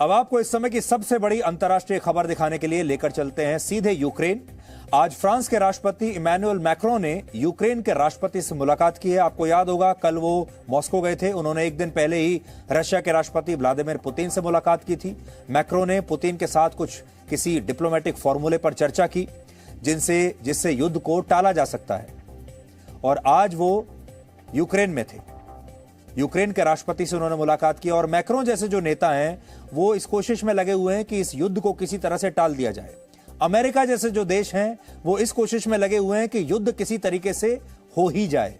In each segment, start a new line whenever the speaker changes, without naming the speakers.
अब आपको इस समय की सबसे बड़ी अंतर्राष्ट्रीय खबर दिखाने के लिए लेकर चलते हैं सीधे यूक्रेन। आज फ्रांस के राष्ट्रपति इमैनुअल मैक्रों ने यूक्रेन के राष्ट्रपति से मुलाकात की है। आपको याद होगा कल वो मॉस्को गए थे। उन्होंने एक दिन पहले ही रशिया के राष्ट्रपति व्लादिमीर पुतिन से मुलाकात की थी। मैक्रों ने पुतिन के साथ किसी डिप्लोमेटिक फॉर्मूले पर चर्चा की जिससे युद्ध को टाला जा सकता है। और आज वो यूक्रेन में थे। यूक्रेन के राष्ट्रपति से उन्होंने मुलाकात की और मैक्रों जैसे जो नेता हैं वो इस कोशिश में लगे हुए हैं कि इस युद्ध को किसी तरह से टाल दिया जाए। अमेरिका जैसे जो देश हैं वो इस कोशिश में लगे हुए हैं कि युद्ध किसी तरीके से हो ही जाए।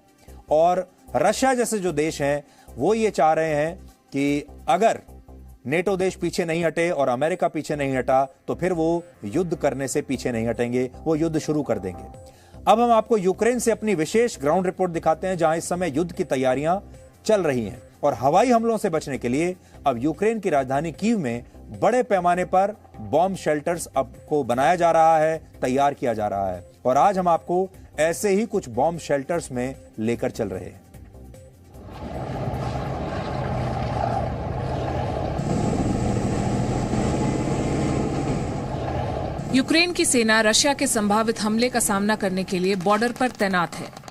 और रशिया जैसे जो देश हैं वो ये चाह रहे हैं कि अगर नेटो देश पीछे नहीं हटे और अमेरिका पीछे नहीं हटा तो फिर वो युद्ध करने से पीछे नहीं हटेंगे, वो युद्ध शुरू कर देंगे। अब हम आपको यूक्रेन से अपनी विशेष ग्राउंड रिपोर्ट दिखाते हैं जहां इस समय युद्ध की तैयारियां चल रही हैं। और हवाई हमलों से बचने के लिए अब यूक्रेन की राजधानी कीव में बड़े पैमाने पर बॉम्ब शेल्टर्स अब को बनाया जा रहा है, तैयार किया जा रहा है। और आज हम आपको ऐसे ही कुछ बॉम्ब शेल्टर्स में लेकर चल रहे हैं।
यूक्रेन की सेना रशिया के संभावित हमले का सामना करने के लिए बॉर्डर पर तैनात है।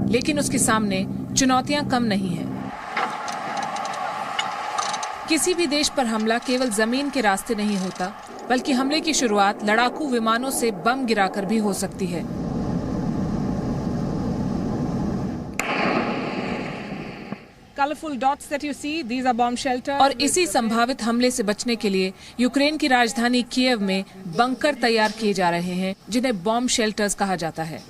लेकिन उसके सामने चुनौतियां कम नहीं हैं। किसी भी देश पर हमला केवल जमीन के रास्ते नहीं होता, बल्कि हमले की शुरुआत लड़ाकू विमानों से बम गिराकर भी हो सकती है।
Colorful dots that you see, these are bomb shelters.
और इसी संभावित हमले से बचने के लिए यूक्रेन की राजधानी कीव में बंकर तैयार किए जा रहे हैं जिन्हें बॉम्ब शेल्टर्स कहा जाता है।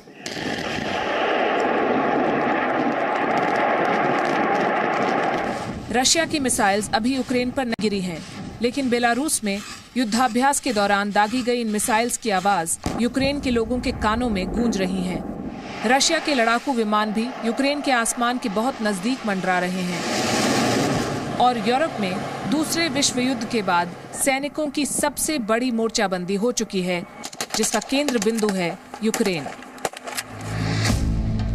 रशिया की मिसाइल्स अभी यूक्रेन पर नहीं गिरी हैं, लेकिन बेलारूस में युद्धाभ्यास के दौरान दागी गई इन मिसाइल्स की आवाज यूक्रेन के लोगों के कानों में गूंज रही है। रशिया के लड़ाकू विमान भी यूक्रेन के आसमान के बहुत नजदीक मंडरा रहे हैं। और यूरोप में दूसरे विश्व युद्ध के बाद सैनिकों की सबसे बड़ी मोर्चाबंदी हो चुकी है, जिसका केंद्र बिंदु है यूक्रेन।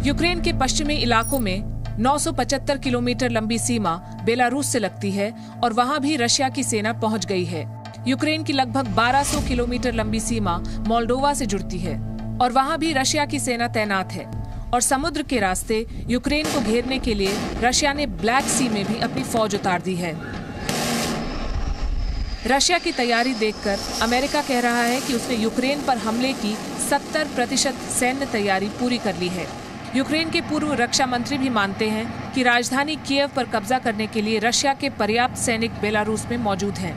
यूक्रेन के पश्चिमी इलाकों में 975 किलोमीटर लंबी सीमा बेलारूस से लगती है और वहां भी रशिया की सेना पहुंच गई है। यूक्रेन की लगभग 1200 किलोमीटर लंबी सीमा मोल्डोवा से जुड़ती है और वहां भी रशिया की सेना तैनात है। और समुद्र के रास्ते यूक्रेन को घेरने के लिए रशिया ने ब्लैक सी में भी अपनी फौज उतार दी है। रशिया की तैयारी देखकर अमेरिका कह रहा है कि उसने यूक्रेन पर हमले की 70% सैन्य तैयारी पूरी कर ली है। यूक्रेन के पूर्व रक्षा मंत्री भी मानते हैं कि राजधानी कीव पर कब्जा करने के लिए रशिया के पर्याप्त सैनिक बेलारूस में मौजूद हैं।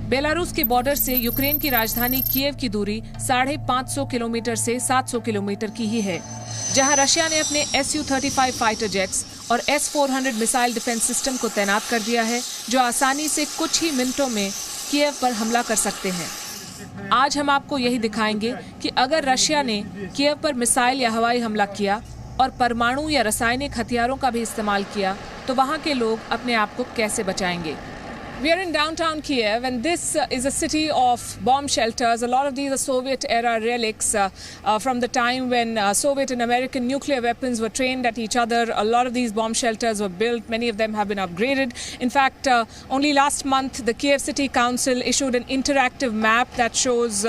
बेलारूस के बॉर्डर से यूक्रेन की राजधानी कीव की दूरी 550 किलोमीटर से 700 किलोमीटर की ही है, जहां रशिया ने अपने Su-35 फाइटर जेट्स और S-400 मिसाइल डिफेंस सिस्टम को तैनात कर दिया है, जो आसानी से कुछ ही मिनटों में कीव पर हमला कर सकते हैं। आज हम आपको यही दिखाएंगे कि अगर रशिया ने कीव पर मिसाइल या हवाई हमला किया और परमाणु या रासायनिक हथियारों का भी इस्तेमाल किया तो वहां के लोग अपने आप को कैसे बचाएंगे।
We are in downtown Kiev, and this is a city of bomb shelters. A lot of these are Soviet-era relics from the time when Soviet and American nuclear weapons were trained at each other. A lot of these bomb shelters were built. Many of them have been upgraded. In fact, only last month, the Kiev City Council issued an interactive map that shows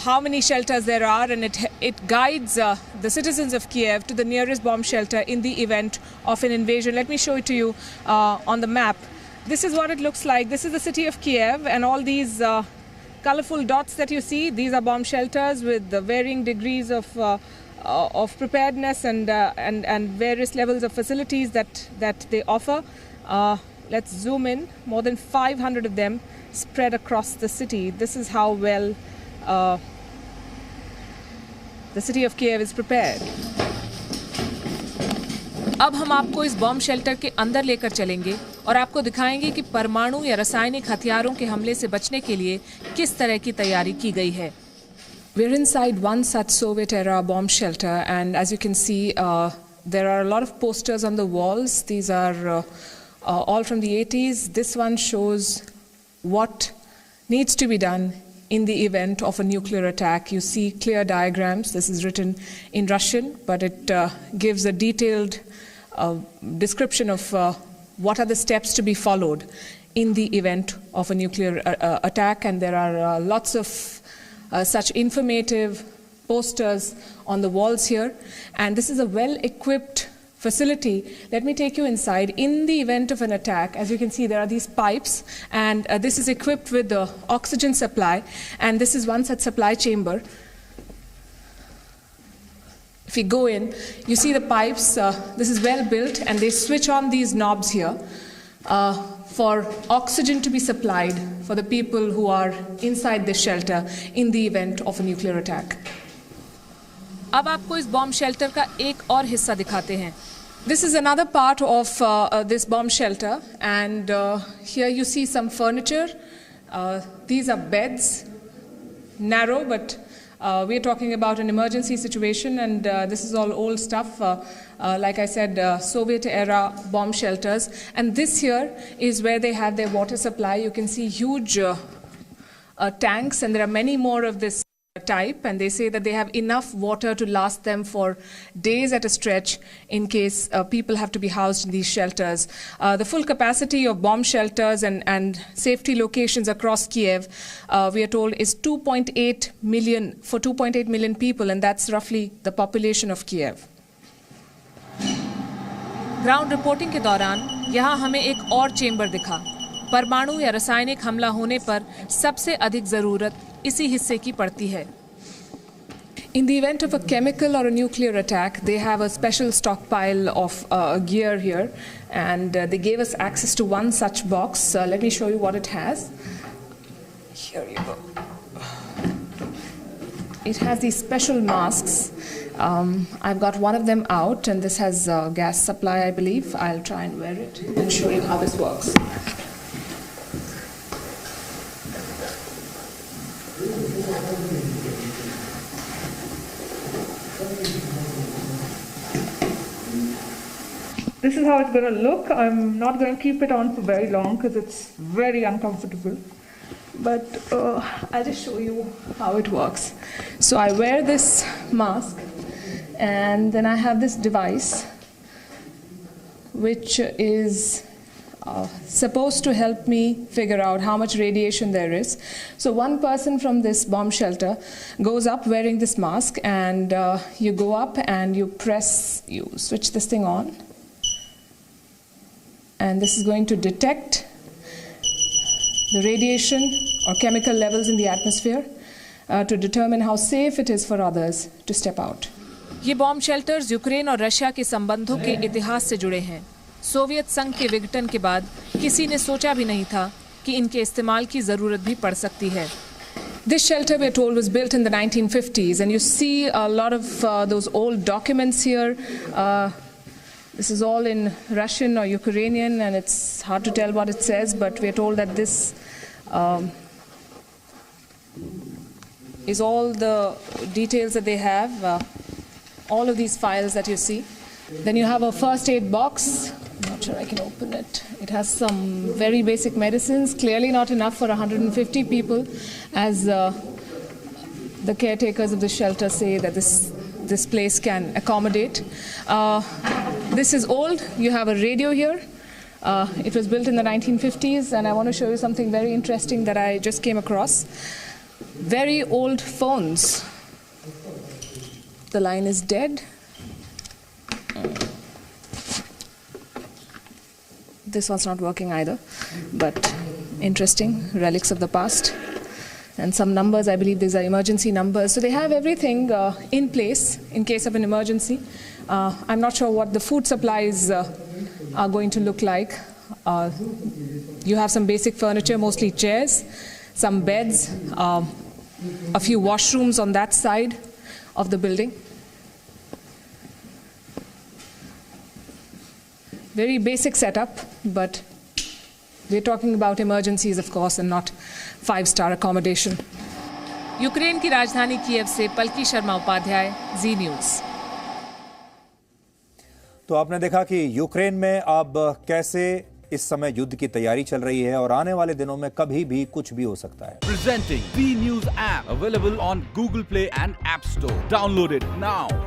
how many shelters there are, and it guides the citizens of Kiev to the nearest bomb shelter in the event of an invasion. Let me show it to you on the map. This is what it looks like. This is the city of Kiev, and all these colorful dots that you see, these are bomb shelters with varying degrees of preparedness and various levels of facilities that they offer. Let's zoom in. More than 500 of them spread across the city. This is how well the city of Kiev is prepared.
अब हम आपको इस bomb shelter के अंदर लेकर चलेंगे और आपको दिखाएंगे कि परमाणु या रासायनिक हथियारों के हमले से बचने के लिए किस तरह की तैयारी की गई है।
We're inside one such Soviet-era bomb shelter, and as you can see, there are a lot of posters on the walls. These are all from the 80s. This one shows what needs to be done in the event of a nuclear attack. You see clear diagrams. This is written in Russian, but it gives a detailed description of what are the steps to be followed in the event of a nuclear attack. And there are lots of such informative posters on the walls here. And this is a well-equipped facility. Let me take you inside. In the event of an attack, as you can see, there are these pipes, and this is equipped with the oxygen supply, and this is one such supply chamber. If you go in, you see the pipes. This is well built, and they switch on these knobs here for oxygen to be supplied for the people who are inside this shelter in the event of a nuclear attack.
अब आपको इस bomb shelter का एक और हिस्सा दिखाते हैं.
This is another part of this bomb shelter, and here you see some furniture. These are beds, narrow, but we're talking about an emergency situation, and this is all old stuff. Like I said, Soviet-era bomb shelters. And this here is where they have their water supply. You can see huge tanks, and there are many more of this type, and they say that they have enough water to last them for days at a stretch in case people have to be housed in these shelters. The full capacity of bomb shelters and safety locations across Kiev, we are told, is 2.8 million for 2.8 million people, and that's roughly the population of Kiev.
Ground reporting के दौरान यहाँ हमें एक और chamber दिखा. परमाणु या रासायनिक हमला होने पर सबसे अधिक जरूरत इसी हिस्से की पड़ती है.
In the event of a chemical or a nuclear attack, they have a special stockpile of gear here, and they gave us access to one such box. Let me show you what it has. Here you go. It has these special masks. I've got one of them out, and this has gas supply, I believe. I'll try and wear it and show you how this works. This is how it's going to look. I'm not going to keep it on for very long because it's very uncomfortable. But I'll just show you how it works. So I wear this mask, and then I have this device which is supposed to help me figure out how much radiation there is. So one person from this bomb shelter goes up wearing this mask, and you go up and you switch this thing on, and this is going to detect the radiation or chemical levels in the atmosphere to determine how safe it is for others to step out.
ये bomb shelters Ukraine और Russia के संबंधों के इतिहास से जुड़े हैं. Soviet संघ के विघटन के बाद किसी ने सोचा भी नहीं था कि इनके इस्तेमाल की जरूरत भी पड़ सकती है.
This shelter, we're told, was built in the 1950s, and you see a lot of those old documents here. This is all in Russian or Ukrainian, and it's hard to tell what it says, but we're told that this is all the details that they have, all of these files that you see. Then you have a first aid box. I'm not sure I can open it. It has some very basic medicines, clearly not enough for 150 people, as the caretakers of the shelter say that this place can accommodate. This is old. You have a radio here. It was built in the 1950s, and I want to show you something very interesting that I just came across. Very old phones. The line is dead. This one's not working either, but interesting, relics of the past. And some numbers, I believe these are emergency numbers. So they have everything in place in case of an emergency. I'm not sure what the food supplies are going to look like. You have some basic furniture, mostly chairs, some beds, a few washrooms on that side of the building. Very basic setup, but we're talking about emergencies, of course, and not five-star accommodation.
Ukraine की राजधानी Kyiv से पलकी शर्मा उपाध्याय, जी news.
तो आपने देखा कि Ukraine में अब कैसे इस समय युद्ध की तैयारी चल रही है और आने वाले दिनों में कभी भी कुछ भी हो सकता है।
Presenting V News app available on Google Play and App Store. Download it now.